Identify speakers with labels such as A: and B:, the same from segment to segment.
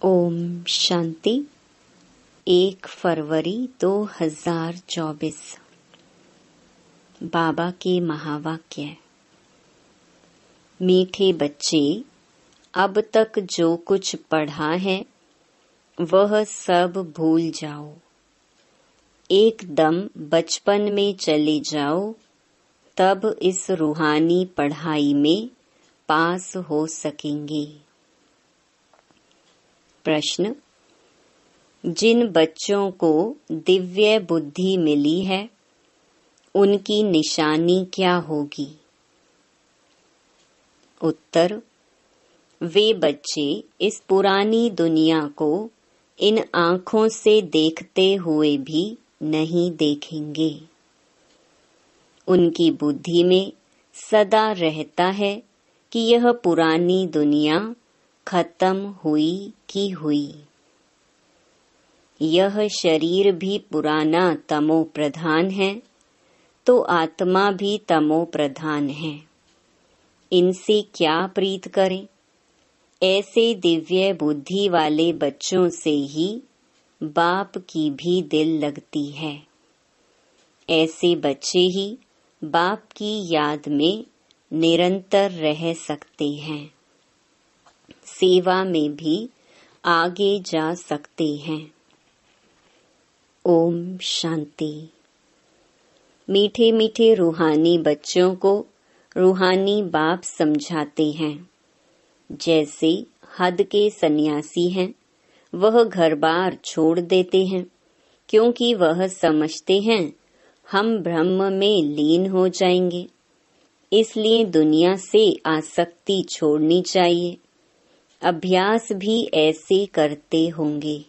A: ओम शांति। 1 फरवरी 2024। बाबा के महावाक्य। मीठे बच्चे, अब तक जो कुछ पढ़ा है वह सब भूल जाओ। एकदम बचपन में चले जाओ, तब इस रूहानी पढ़ाई में पास हो सकेंगे। प्रश्न: जिन बच्चों को दिव्य बुद्धि मिली है उनकी निशानी क्या होगी? उत्तर: वे बच्चे इस पुरानी दुनिया को इन आँखों से देखते हुए भी नहीं देखेंगे। उनकी बुद्धि में सदा रहता है कि यह पुरानी दुनिया खत्म हुई की हुई। यह शरीर भी पुराना तमो प्रधान है तो आत्मा भी तमो प्रधान है। इनसे क्या प्रीत करें? ऐसे दिव्य बुद्धि वाले बच्चों से ही बाप की भी दिल लगती है। ऐसे बच्चे ही बाप की याद में निरंतर रह सकते हैं, सेवा में भी आगे जा सकते हैं। ओम शांति। मीठे मीठे रूहानी बच्चों को रूहानी बाप समझाते हैं। जैसे हद के सन्यासी हैं, वह घर बार छोड़ देते हैं क्योंकि वह समझते हैं हम ब्रह्म में लीन हो जाएंगे। इसलिए दुनिया से आसक्ति छोड़नी चाहिए। अभ्यास भी ऐसे करते होंगे।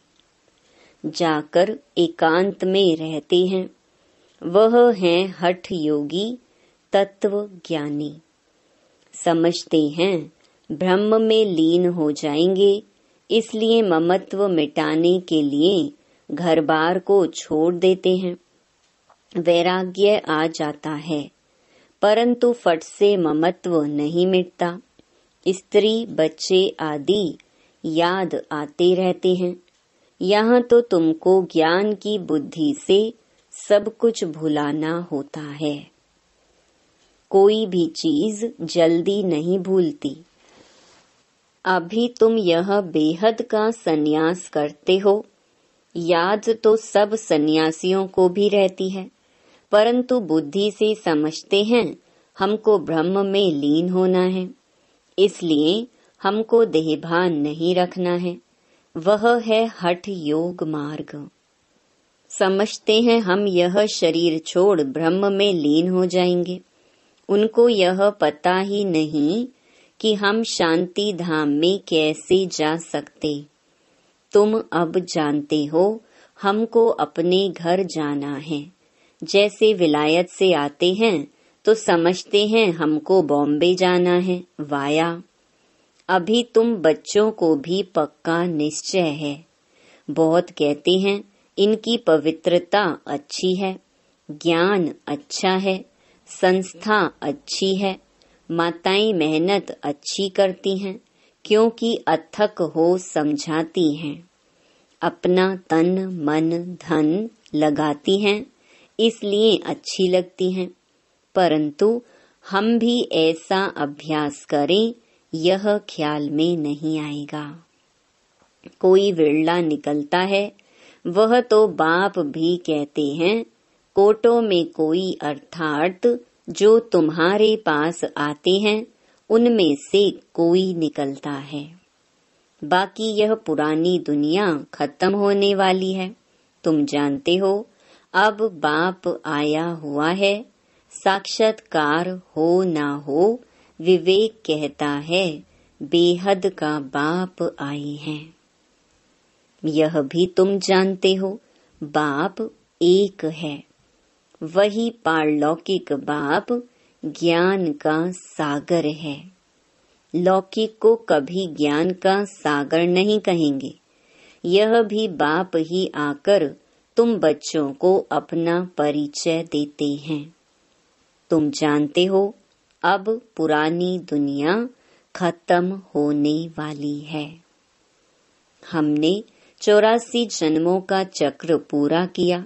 A: जाकर एकांत में रहते हैं, वह हैं हठ योगी तत्व ज्ञानी। समझते हैं ब्रह्म में लीन हो जाएंगे, इसलिए ममत्व मिटाने के लिए घर बार को छोड़ देते हैं। वैराग्य आ जाता है, परंतु फट से ममत्व नहीं मिटता। स्त्री बच्चे आदि याद आते रहते हैं। यहाँ तो तुमको ज्ञान की बुद्धि से सब कुछ भुलाना होता है। कोई भी चीज जल्दी नहीं भूलती। अभी तुम यह बेहद का सन्यास करते हो। याद तो सब सन्यासियों को भी रहती है, परंतु बुद्धि से समझते हैं हमको ब्रह्म में लीन होना है, इसलिए हमको देहभान नहीं रखना है। वह है हठ योग मार्ग। समझते हैं हम यह शरीर छोड़ ब्रह्म में लीन हो जाएंगे। उनको यह पता ही नहीं कि हम शांति धाम में कैसे जा सकते। तुम अब जानते हो हमको अपने घर जाना है। जैसे विलायत से आते हैं तो समझते हैं हमको बॉम्बे जाना है वाया। अभी तुम बच्चों को भी पक्का निश्चय है। बहुत कहते हैं इनकी पवित्रता अच्छी है, ज्ञान अच्छा है, संस्था अच्छी है, माताएं मेहनत अच्छी करती हैं क्योंकि अथक हो समझाती हैं। अपना तन मन धन लगाती हैं, इसलिए अच्छी लगती हैं। परंतु हम भी ऐसा अभ्यास करें, यह ख्याल में नहीं आएगा। कोई विरला निकलता है, वह तो बाप भी कहते हैं कोटों में कोई, अर्थात जो तुम्हारे पास आते हैं उनमें से कोई निकलता है। बाकी यह पुरानी दुनिया खत्म होने वाली है। तुम जानते हो अब बाप आया हुआ है। साक्षात्कार हो ना हो, विवेक कहता है बेहद का बाप आए हैं। यह भी तुम जानते हो बाप एक है। वही पारलौकिक बाप ज्ञान का सागर है। लौकिक को कभी ज्ञान का सागर नहीं कहेंगे। यह भी बाप ही आकर तुम बच्चों को अपना परिचय देते हैं। तुम जानते हो अब पुरानी दुनिया खत्म होने वाली है। हमने 84 जन्मों का चक्र पूरा किया।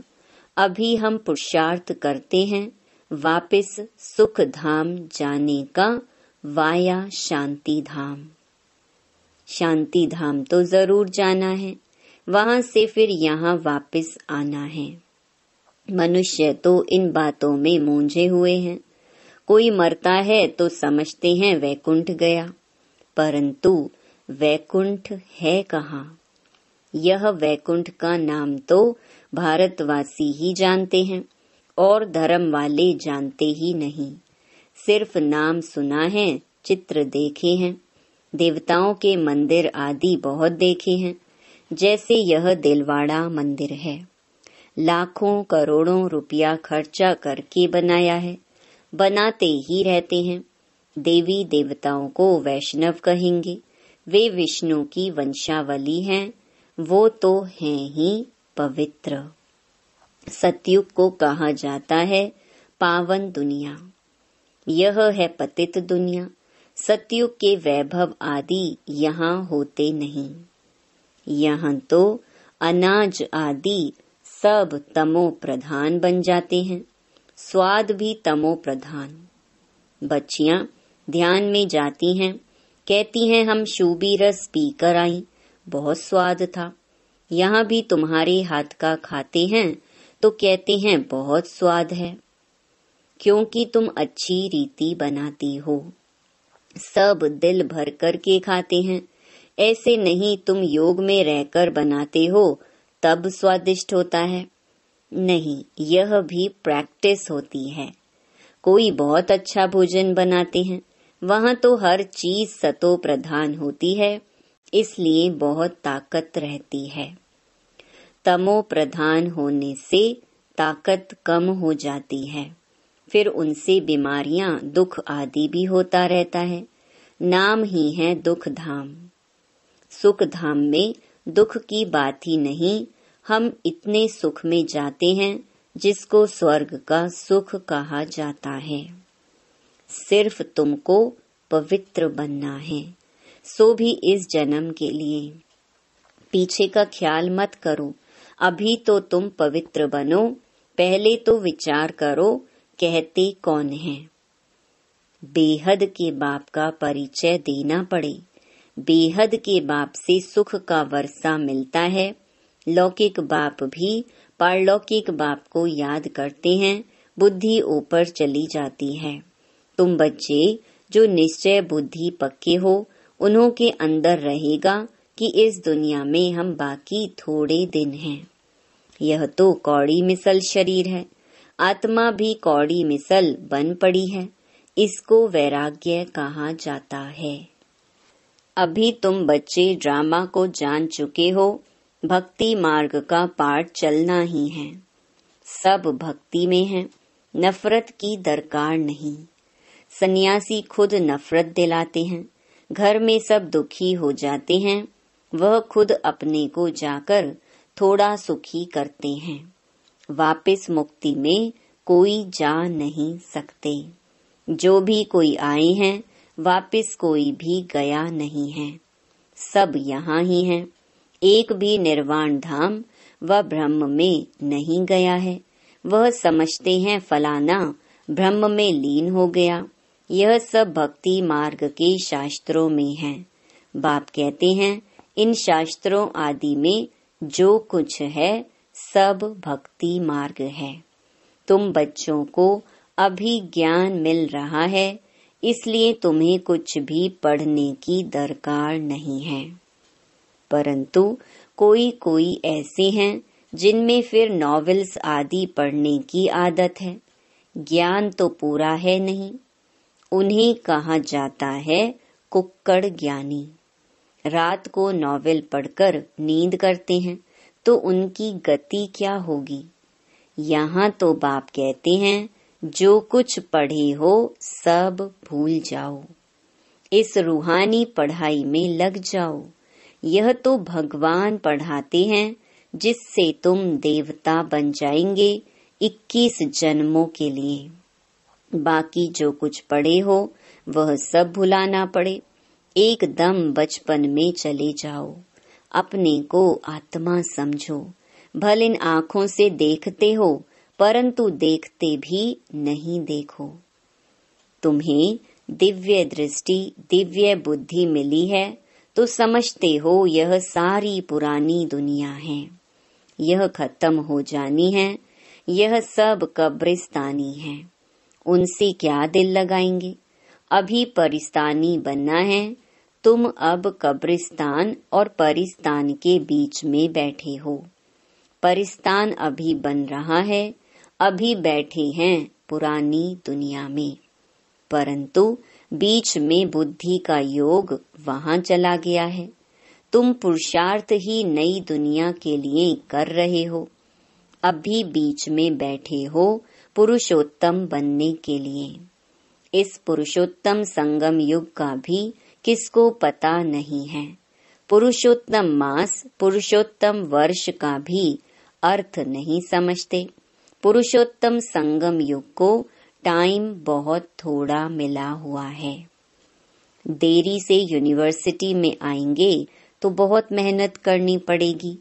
A: अभी हम पुरुषार्थ करते हैं वापस सुख धाम जाने का, वाया शांति धाम। शांति धाम तो जरूर जाना है, वहां से फिर यहाँ वापस आना है। मनुष्य तो इन बातों में मूंझे हुए हैं। कोई मरता है तो समझते हैं वैकुंठ गया, परंतु वैकुंठ है कहाँ? यह वैकुंठ का नाम तो भारतवासी ही जानते हैं और धर्म वाले जानते ही नहीं। सिर्फ नाम सुना है, चित्र देखे हैं, देवताओं के मंदिर आदि बहुत देखे हैं। जैसे यह दिलवाड़ा मंदिर है, लाखों करोड़ों रुपया खर्चा करके बनाया है, बनाते ही रहते हैं। देवी देवताओं को वैष्णव कहेंगे, वे विष्णु की वंशावली हैं, वो तो हैं ही पवित्र। सतयुग को कहा जाता है पावन दुनिया, यह है पतित दुनिया। सतयुग के वैभव आदि यहाँ होते नहीं। यहाँ तो अनाज आदि सब तमो प्रधान बन जाते हैं, स्वाद भी तमो प्रधान। बच्चियां ध्यान में जाती हैं, कहती हैं हम शूबी रस पीकर आई, बहुत स्वाद था। यहाँ भी तुम्हारे हाथ का खाते हैं तो कहते हैं बहुत स्वाद है, क्योंकि तुम अच्छी रीति बनाती हो। सब दिल भर कर के खाते हैं, ऐसे नहीं तुम योग में रहकर बनाते हो तब स्वादिष्ट होता है। नहीं, यह भी प्रैक्टिस होती है। कोई बहुत अच्छा भोजन बनाते हैं, वहाँ तो हर चीज सतो प्रधान होती है, इसलिए बहुत ताकत रहती है। तमो प्रधान होने से ताकत कम हो जाती है, फिर उनसे बीमारियां, दुख आदि भी होता रहता है। नाम ही है दुख धाम। सुख धाम में दुख की बात ही नहीं, हम इतने सुख में जाते हैं जिसको स्वर्ग का सुख कहा जाता है। सिर्फ तुमको पवित्र बनना है, सो भी इस जन्म के लिए। पीछे का ख्याल मत करो, अभी तो तुम पवित्र बनो, पहले तो विचार करो कहते कौन है। बेहद के बाप का परिचय देना पड़े। बेहद के बाप से सुख का वर्षा मिलता है। लौकिक बाप भी पारलौकिक बाप को याद करते हैं, बुद्धि ऊपर चली जाती है। तुम बच्चे जो निश्चय बुद्धि पक्के हो, उन्हों के अंदर रहेगा कि इस दुनिया में हम बाकी थोड़े दिन हैं। यह तो कौड़ी मिसल शरीर है, आत्मा भी कौड़ी मिसल बन पड़ी है, इसको वैराग्य कहा जाता है। अभी तुम बच्चे ड्रामा को जान चुके हो, भक्ति मार्ग का पाठ चलना ही है। सब भक्ति में है, नफरत की दरकार नहीं। सन्यासी खुद नफरत दिलाते हैं, घर में सब दुखी हो जाते हैं, वह खुद अपने को जाकर थोड़ा सुखी करते हैं। वापस मुक्ति में कोई जा नहीं सकते। जो भी कोई आए हैं, वापस कोई भी गया नहीं है, सब यहाँ ही हैं। एक भी निर्वाण धाम व ब्रह्म में नहीं गया है। वह समझते हैं फलाना ब्रह्म में लीन हो गया। यह सब भक्ति मार्ग के शास्त्रों में है। बाप कहते हैं इन शास्त्रों आदि में जो कुछ है सब भक्ति मार्ग है। तुम बच्चों को अभी ज्ञान मिल रहा है, इसलिए तुम्हें कुछ भी पढ़ने की दरकार नहीं है। परंतु कोई कोई ऐसे हैं जिनमें फिर नॉवेल्स आदि पढ़ने की आदत है। ज्ञान तो पूरा है नहीं, उन्हें कहा जाता है कुक्कड़ ज्ञानी। रात को नॉवेल पढ़कर नींद करते हैं तो उनकी गति क्या होगी। यहाँ तो बाप कहते हैं जो कुछ पढ़े हो सब भूल जाओ, इस रूहानी पढ़ाई में लग जाओ। यह तो भगवान पढ़ाते हैं जिससे तुम देवता बन जाएंगे 21 जन्मों के लिए। बाकी जो कुछ पढ़े हो वह सब भुलाना पड़े, एकदम बचपन में चले जाओ। अपने को आत्मा समझो। भल इन आँखों से देखते हो, परंतु देखते भी नहीं देखो। तुम्हें दिव्य दृष्टि, दिव्य बुद्धि मिली है तो समझते हो यह सारी पुरानी दुनिया है, यह खत्म हो जानी है, यह सब कब्रिस्तानी है। उनसे क्या दिल लगाएंगे? अभी परिस्तानी बनना है। तुम अब कब्रिस्तान और परिस्तान के बीच में बैठे हो। परिस्तान अभी बन रहा है, अभी बैठे हैं पुरानी दुनिया में, परंतु बीच में बुद्धि का योग वहां चला गया है। तुम पुरुषार्थ ही नई दुनिया के लिए कर रहे हो, अभी बीच में बैठे हो पुरुषोत्तम बनने के लिए। इस पुरुषोत्तम संगम युग का भी किसको पता नहीं है। पुरुषोत्तम मास, पुरुषोत्तम वर्ष का भी अर्थ नहीं समझते। पुरुषोत्तम संगम युग को टाइम बहुत थोड़ा मिला हुआ है। देरी से यूनिवर्सिटी में आएंगे तो बहुत मेहनत करनी पड़ेगी,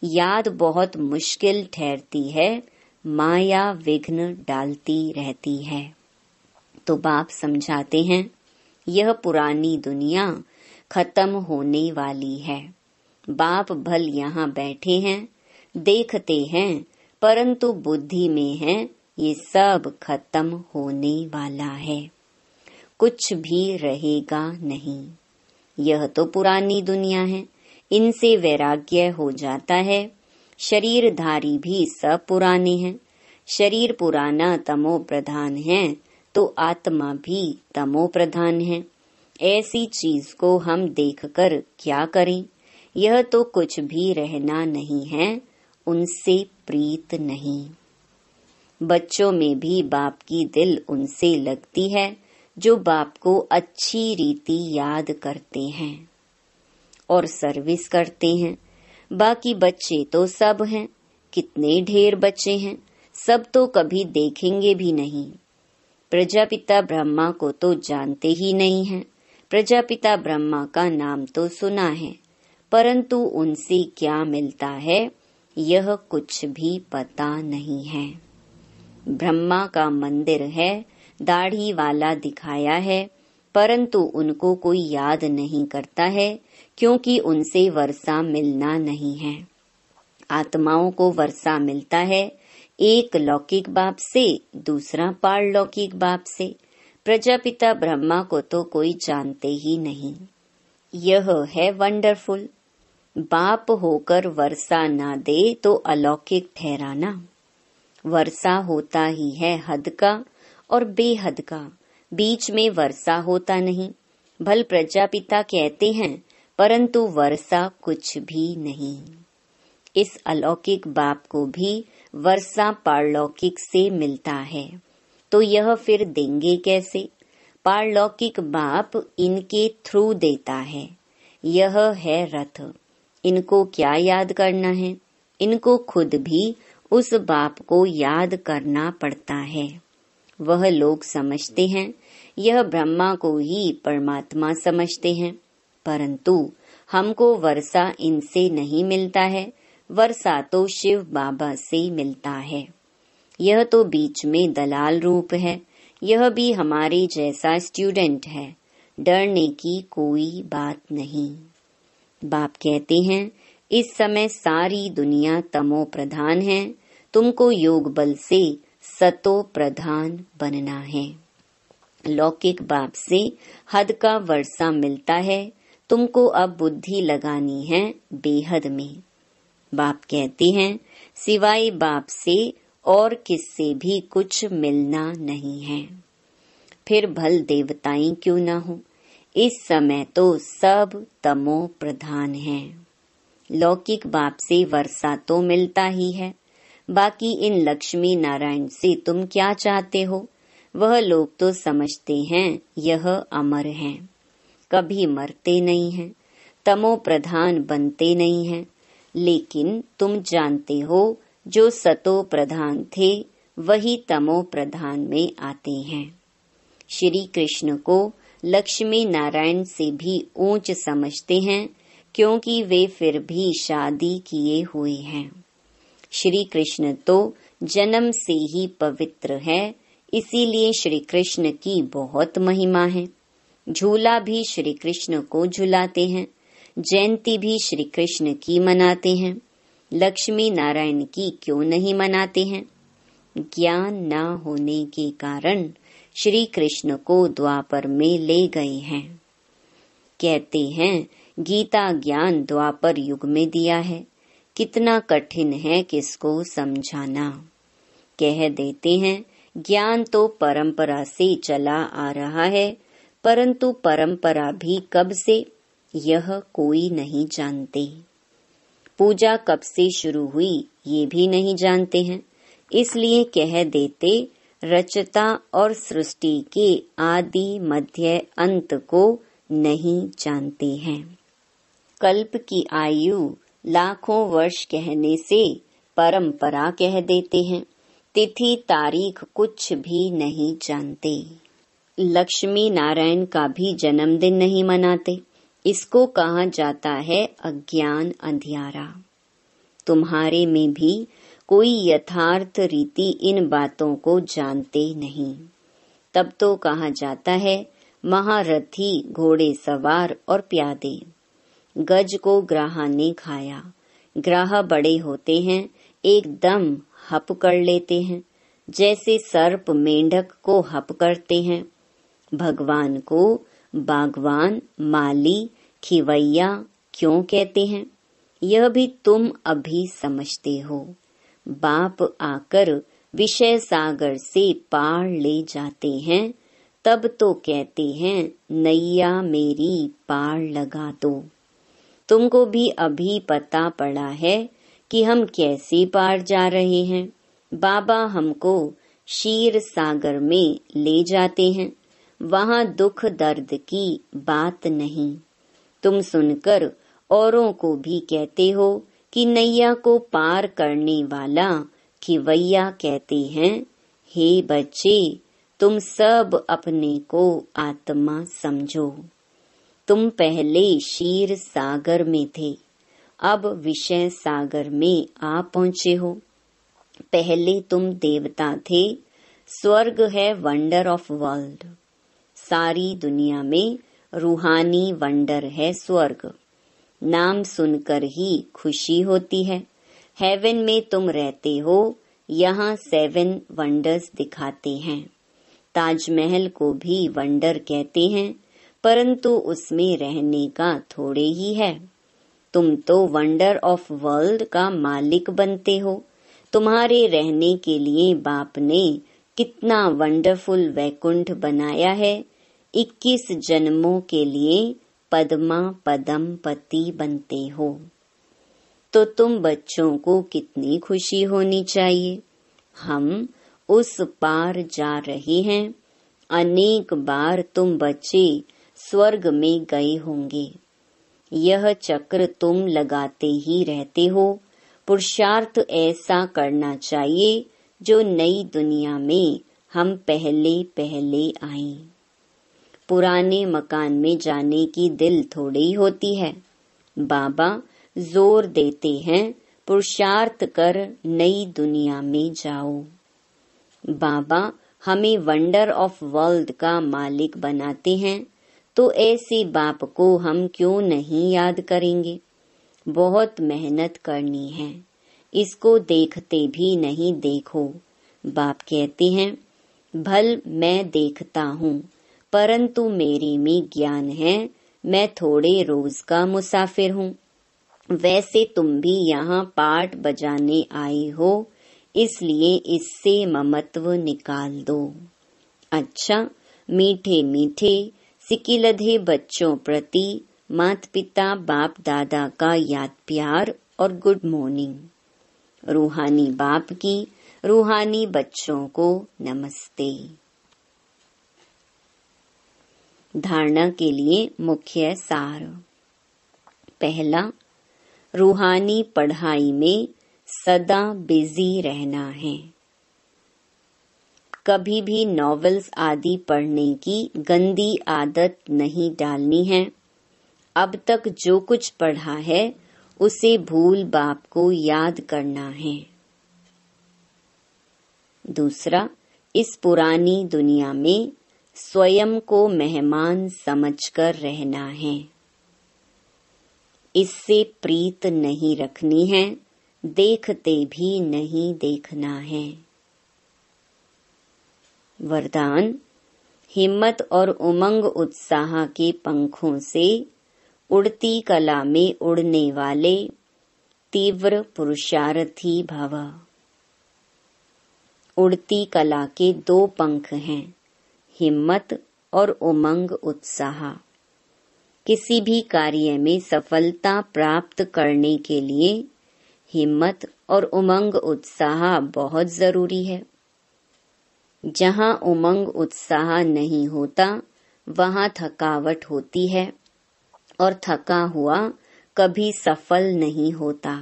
A: याद बहुत मुश्किल ठहरती है, माया विघ्न डालती रहती है। तो बाप समझाते हैं यह पुरानी दुनिया खत्म होने वाली है। बाप भल यहाँ बैठे हैं, देखते हैं, परंतु बुद्धि में है ये सब खत्म होने वाला है, कुछ भी रहेगा नहीं। यह तो पुरानी दुनिया है, इनसे वैराग्य हो जाता है। शरीरधारी भी सब पुराने हैं। शरीर पुराना तमो प्रधान है तो आत्मा भी तमो प्रधान है। ऐसी चीज को हम देखकर क्या करें? यह तो कुछ भी रहना नहीं है, उनसे प्रीत नहीं। बच्चों में भी बाप की दिल उनसे लगती है जो बाप को अच्छी रीति याद करते हैं और सर्विस करते हैं। बाकी बच्चे तो सब हैं, कितने ढेर बच्चे हैं, सब तो कभी देखेंगे भी नहीं। प्रजापिता ब्रह्मा को तो जानते ही नहीं हैं। प्रजापिता ब्रह्मा का नाम तो सुना है, परंतु उनसे क्या मिलता है यह कुछ भी पता नहीं है। ब्रह्मा का मंदिर है, दाढ़ी वाला दिखाया है, परंतु उनको कोई याद नहीं करता है, क्योंकि उनसे वर्षा मिलना नहीं है। आत्माओं को वर्षा मिलता है, एक लौकिक बाप से, दूसरा पारलौकिक बाप से। प्रजापिता ब्रह्मा को तो कोई जानते ही नहीं। यह है वंडरफुल। बाप होकर वर्षा ना दे तो अलौकिक ठहराना। वर्षा होता ही है हद का और बेहद का, बीच में वर्षा होता नहीं। भल प्रजापिता कहते हैं, परंतु वर्षा कुछ भी नहीं। इस अलौकिक बाप को भी वर्षा पारलौकिक से मिलता है, तो यह फिर देंगे कैसे? पारलौकिक बाप इनके थ्रू देता है। यह है रथ। इनको क्या याद करना है? इनको खुद भी उस बाप को याद करना पड़ता है। वह लोग समझते हैं, यह ब्रह्मा को ही परमात्मा समझते हैं, परंतु हमको वर्षा इनसे नहीं मिलता है, वर्षा तो शिव बाबा से मिलता है। यह तो बीच में दलाल रूप है, यह भी हमारे जैसा स्टूडेंट है, डरने की कोई बात नहीं। बाप कहते हैं, इस समय सारी दुनिया तमो प्रधान है, तुमको योग बल से सतो प्रधान बनना है। लौकिक बाप से हद का वर्षा मिलता है, तुमको अब बुद्धि लगानी है बेहद में। बाप कहते हैं, सिवाय बाप से और किससे भी कुछ मिलना नहीं है। फिर भल देवताएं क्यों ना हो, इस समय तो सब तमो प्रधान है। लौकिक बाप से वर्षा तो मिलता ही है, बाकी इन लक्ष्मी नारायण से तुम क्या चाहते हो? वह लोग तो समझते हैं यह अमर हैं, कभी मरते नहीं हैं, तमो प्रधान बनते नहीं हैं। लेकिन तुम जानते हो जो सतो प्रधान थे वही तमो प्रधान में आते हैं। श्री कृष्ण को लक्ष्मी नारायण से भी ऊंच समझते हैं, क्योंकि वे फिर भी शादी किए हुए हैं। श्री कृष्ण तो जन्म से ही पवित्र है, इसीलिए श्री कृष्ण की बहुत महिमा है। झूला भी श्री कृष्ण को झुलाते हैं, जयंती भी श्री कृष्ण की मनाते हैं, लक्ष्मी नारायण की क्यों नहीं मनाते हैं? ज्ञान न होने के कारण श्री कृष्ण को द्वापर में ले गए हैं। कहते हैं गीता ज्ञान द्वापर युग में दिया है, कितना कठिन है किसको समझाना। कह देते हैं ज्ञान तो परंपरा से चला आ रहा है, परंतु परंपरा भी कब से, यह कोई नहीं जानते। पूजा कब से शुरू हुई ये भी नहीं जानते हैं, इसलिए कह देते रचता और सृष्टि के आदि मध्य अंत को नहीं जानते हैं। कल्प की आयु लाखों वर्ष कहने से परंपरा कह देते हैं, तिथि तारीख कुछ भी नहीं जानते। लक्ष्मी नारायण का भी जन्मदिन नहीं मनाते, इसको कहा जाता है अज्ञान अंधियारा। तुम्हारे में भी कोई यथार्थ रीति इन बातों को जानते नहीं, तब तो कहा जाता है महारथी घोड़े सवार और प्यादे। गज को ग्राह ने खाया, ग्राह बड़े होते हैं, एकदम हप कर लेते हैं, जैसे सर्प मेंढक को हप करते हैं। भगवान को बागवान, माली, खिवैया क्यों कहते हैं, यह भी तुम अभी समझते हो। बाप आकर विषय सागर से पार ले जाते हैं, तब तो कहते हैं नैया मेरी पार लगा दो। तुमको भी अभी पता पड़ा है कि हम कैसे पार जा रहे हैं। बाबा हमको क्षीर सागर में ले जाते हैं, वहाँ दुख दर्द की बात नहीं। तुम सुनकर औरों को भी कहते हो कि नैया को पार करने वाला खिवैया कहते हैं। हे बच्चे, तुम सब अपने को आत्मा समझो। तुम पहले क्षीर सागर में थे, अब विषय सागर में आ पहुँचे हो। पहले तुम देवता थे, स्वर्ग है वंडर ऑफ वर्ल्ड। सारी दुनिया में रूहानी वंडर है स्वर्ग। नाम सुनकर ही खुशी होती है। हेवन में तुम रहते हो, यहाँ 7 वंडर्स दिखाते हैं। ताजमहल को भी वंडर कहते हैं, परंतु उसमें रहने का थोड़े ही है। तुम तो वंडर ऑफ वर्ल्ड का मालिक बनते हो। तुम्हारे रहने के लिए बाप ने कितना वंडरफुल वैकुंठ बनाया है। 21 जन्मों के लिए पद्मा पदम पति बनते हो। तो तुम बच्चों को कितनी खुशी होनी चाहिए। हम उस पार जा रहे हैं। अनेक बार तुम बच्चे स्वर्ग में गए होंगे। यह चक्र तुम लगाते ही रहते हो। पुरुषार्थ ऐसा करना चाहिए जो नई दुनिया में हम पहले पहले आए। पुराने मकान में जाने की दिल थोड़ी होती है। बाबा जोर देते हैं पुरुषार्थ कर नई दुनिया में जाओ। बाबा हमें वंडर ऑफ वर्ल्ड का मालिक बनाते हैं, तो ऐसे बाप को हम क्यों नहीं याद करेंगे। बहुत मेहनत करनी है, इसको देखते भी नहीं देखो। बाप कहते हैं भल मैं देखता हूँ, परंतु मेरे में ज्ञान है, मैं थोड़े रोज का मुसाफिर हूँ। वैसे तुम भी यहाँ पाठ बजाने आए हो, इसलिए इससे ममत्व निकाल दो। अच्छा, मीठे मीठे सिकिलधे बच्चों प्रति माता पिता बाप दादा का याद प्यार और गुड मॉर्निंग। रूहानी बाप की रूहानी बच्चों को नमस्ते। धारणा के लिए मुख्य सार। पहला, रूहानी पढ़ाई में सदा बिजी रहना है। कभी भी नॉवेल्स आदि पढ़ने की गंदी आदत नहीं डालनी है। अब तक जो कुछ पढ़ा है उसे भूल बाप को याद करना है। दूसरा, इस पुरानी दुनिया में स्वयं को मेहमान समझकर रहना है। इससे प्रीत नहीं रखनी है, देखते भी नहीं देखना है। वरदान, हिम्मत और उमंग उत्साह के पंखों से उड़ती कला में उड़ने वाले तीव्र पुरुषार्थी भव। उड़ती कला के 2 पंख हैं, हिम्मत और उमंग उत्साह। किसी भी कार्य में सफलता प्राप्त करने के लिए हिम्मत और उमंग उत्साह बहुत जरूरी है। जहाँ उमंग उत्साह नहीं होता वहाँ थकावट होती है और थका हुआ कभी सफल नहीं होता।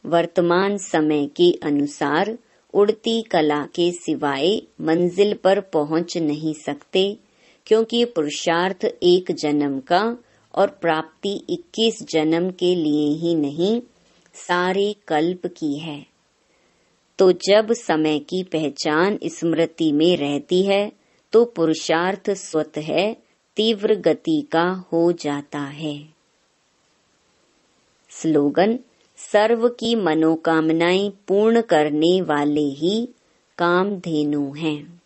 A: वर्तमान समय के अनुसार उड़ती कला के सिवाय मंजिल पर पहुंच नहीं सकते, क्योंकि पुरुषार्थ 1 जन्म का और प्राप्ति 21 जन्म के लिए ही नहीं, सारे कल्प की है। तो जब समय की पहचान स्मृति में रहती है तो पुरुषार्थ स्वतः तीव्र गति का हो जाता है। स्लोगन, सर्व की मनोकामनाएं पूर्ण करने वाले ही कामधेनु हैं।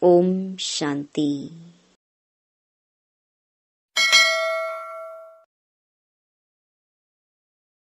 A: ओम शांति।